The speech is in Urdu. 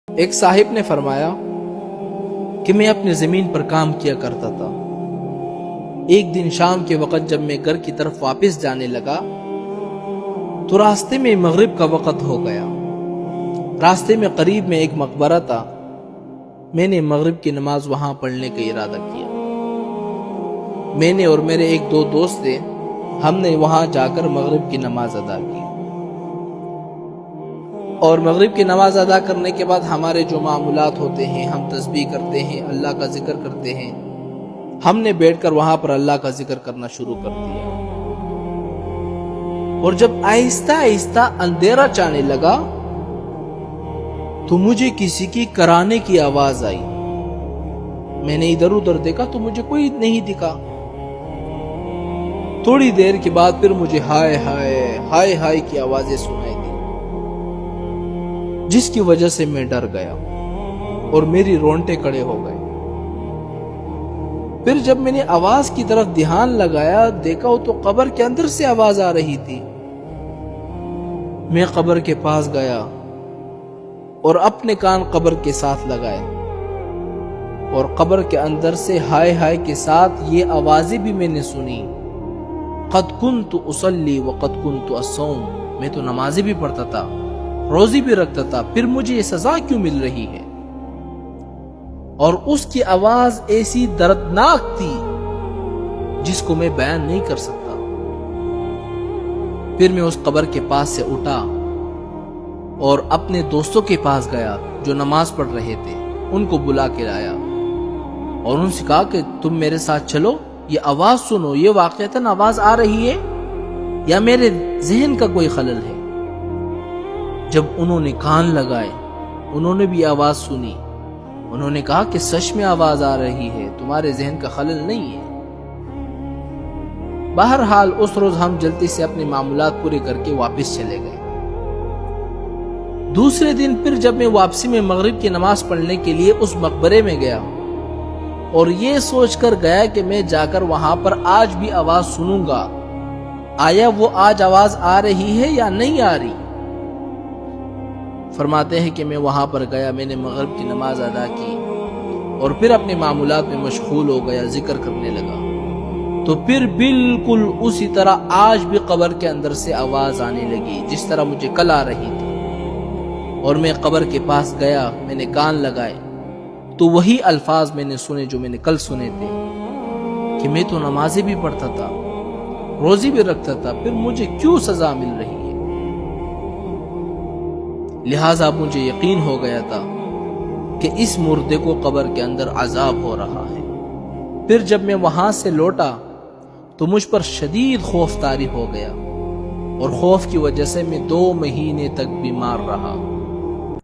ایک صاحب نے فرمایا کہ میں اپنی زمین پر کام کیا کرتا تھا۔ ایک دن شام کے وقت جب میں گھر کی طرف واپس جانے لگا تو راستے میں مغرب کا وقت ہو گیا۔ راستے میں قریب میں ایک مقبرہ تھا۔ میں نے مغرب کی نماز وہاں پڑھنے کا ارادہ کیا۔ میں نے اور میرے ایک دو دوست تھے، ہم نے وہاں جا کر مغرب کی نماز ادا کی، اور مغرب کی نماز ادا کرنے کے بعد ہمارے جو معمولات ہوتے ہیں، ہم تسبیح کرتے ہیں، اللہ کا ذکر کرتے ہیں۔ ہم نے بیٹھ کر وہاں پر اللہ کا ذکر کرنا شروع کر دیا، اور جب آہستہ آہستہ اندھیرا چھانے لگا تو مجھے کسی کی کرانے کی آواز آئی۔ میں نے ادھر ادھر دیکھا تو مجھے کوئی نہیں دکھا۔ تھوڑی دیر کے بعد پھر مجھے ہائے ہائے ہائے ہائے کی آوازیں سنائی دی، جس کی وجہ سے میں ڈر گیا اور میری رونٹے کھڑے ہو گئے۔ پھر جب میں نے آواز کی طرف دھیان لگایا، دیکھا تو قبر کے اندر سے آواز آ رہی تھی۔ میں قبر کے پاس گیا اور اپنے کان قبر کے ساتھ لگائے، اور قبر کے اندر سے ہائے ہائے کے ساتھ یہ آوازیں بھی میں نے سنی، قد کنت اصلی وقد کنت اصوم، میں تو نمازیں بھی پڑھتا تھا، روزی بھی رکھتا تھا، پھر مجھے یہ سزا کیوں مل رہی ہے؟ اور اس کی آواز ایسی دردناک تھی جس کو میں بیان نہیں کر سکتا۔ پھر میں اس قبر کے پاس سے اٹھا اور اپنے دوستوں کے پاس گیا جو نماز پڑھ رہے تھے، ان کو بلا کے لایا اور ان سے کہا کہ تم میرے ساتھ چلو، یہ آواز سنو، یہ واقعتاً آواز آ رہی ہے یا میرے ذہن کا کوئی خلل ہے؟ جب انہوں نے کان لگائے، انہوں نے بھی آواز سنی، انہوں نے کہا کہ سچ میں آواز آ رہی ہے، تمہارے ذہن کا خلل نہیں ہے۔ بہرحال اس روز ہم جلدی سے اپنے معمولات پورے کر کے واپس چلے گئے۔ دوسرے دن پھر جب میں واپسی میں مغرب کی نماز پڑھنے کے لیے اس مقبرے میں گیا، اور یہ سوچ کر گیا کہ میں جا کر وہاں پر آج بھی آواز سنوں گا، آیا وہ آج آواز آ رہی ہے یا نہیں آ رہی؟ فرماتے ہیں کہ میں وہاں پر گیا، میں نے مغرب کی نماز ادا کی اور پھر اپنے معمولات میں مشغول ہو گیا، ذکر کرنے لگا، تو پھر بالکل اسی طرح آج بھی قبر کے اندر سے آواز آنے لگی جس طرح مجھے کل آ رہی تھی۔ اور میں قبر کے پاس گیا، میں نے کان لگائے تو وہی الفاظ میں نے سنے جو میں نے کل سنے تھے، کہ میں تو نمازیں بھی پڑھتا تھا، روزی بھی رکھتا تھا، پھر مجھے کیوں سزا مل رہی ہے؟ لہٰذا مجھے یقین ہو گیا تھا کہ اس مردے کو قبر کے اندر عذاب ہو رہا ہے۔ پھر جب میں وہاں سے لوٹا تو مجھ پر شدید خوف طاری ہو گیا، اور خوف کی وجہ سے میں 2 مہینے تک بیمار رہا۔